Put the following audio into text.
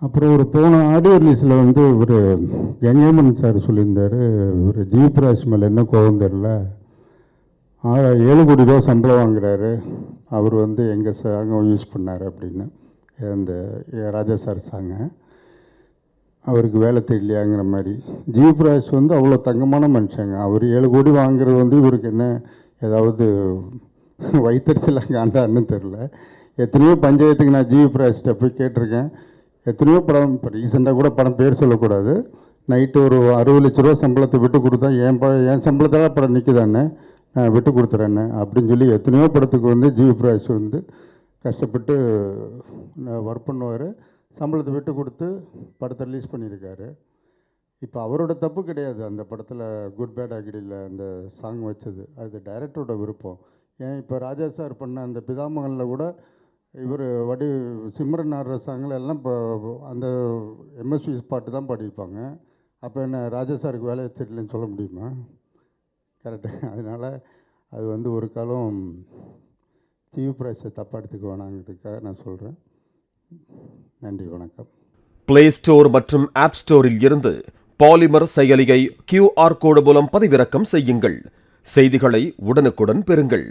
அப்புறம் ஒரு போன ஆடியோ ரிலீஸில் வந்து ஒரு கங்கைமன் சார் சொல்லியிருந்தார், ஒரு ஜிவிபிரகாஷ் மேலே என்ன கோபம் தெரில, 7 கோடி ரூபா சம்பளம் வாங்குறாரு, அவர் வந்து எங்கள் சாங்கை யூஸ் பண்ணார் அப்படின்னு. அந்த ராஜா சார் சாங்கை அவருக்கு வேலை தெரியலையாங்கிற மாதிரி. ஜிவிபிரகாஷ் வந்து அவ்வளோ தங்கமான மனுஷங்க. அவர் 7 கோடி வாங்குறது வந்து இவருக்கு என்ன ஏதாவது வைத்தறிச்சலாக காண்டான்னு தெரில. எத்தனையோ பஞ்சாயத்துக்கு நான் ஜிவிபிரகாஷ்கிட்ட போய் கேட்டிருக்கேன். எத்தனையோ படம், இப்போ ரீசெண்டாக கூட படம் பேர் சொல்லக்கூடாது, நைட்டு ஒரு 60 லட்ச ரூபா சம்பளத்தை விட்டு கொடுத்தா என் சம்பளத்தில் படம் நிற்குதானே, நான் விட்டு கொடுத்துறேன்னு அப்படின்னு சொல்லி எத்தனையோ படத்துக்கு வந்து ஜிவிபிரகாஷ் வந்து கஷ்டப்பட்டு ஒர்க் பண்ணுவார். சம்பளத்தை விட்டு கொடுத்து படத்தை ரிலீஸ் பண்ணியிருக்காரு. இப்போ அவரோட தப்பு கிடையாது. அந்த படத்தில் குட் பேட் அக்ரியில் அந்த சாங் வச்சது அது டைரக்டரோட விருப்பம். ஏன் இப்போ ராஜா சார் பண்ண அந்த பிதாமகனில் கூட இவர் சிம்ரன் ஆடுற சாங்கில் எல்லாம் இப்போ அந்த எம்எஸ்வி பாட்டு தான் பாடியிருப்பாங்க. அப்போ என்ன ராஜா சாருக்கு வேலையை தெரியலன்னு சொல்ல முடியுமா? கரெக்டு. அதனால் அது வந்து ஒரு காலம் ஜிவிபிரகாஷை தப்பாக எடுத்துக்க வேணாங்கிறதுக்காக நான் சொல்கிறேன். நன்றி, வணக்கம். பிளே ஸ்டோர் மற்றும் ஆப் ஸ்டோரில் இருந்து பாலிமர் செயலியை QR கோடு மூலம் பதிவிறக்கம் செய்யுங்கள். செய்திகளை உடனுக்குடன் பெறுங்கள்.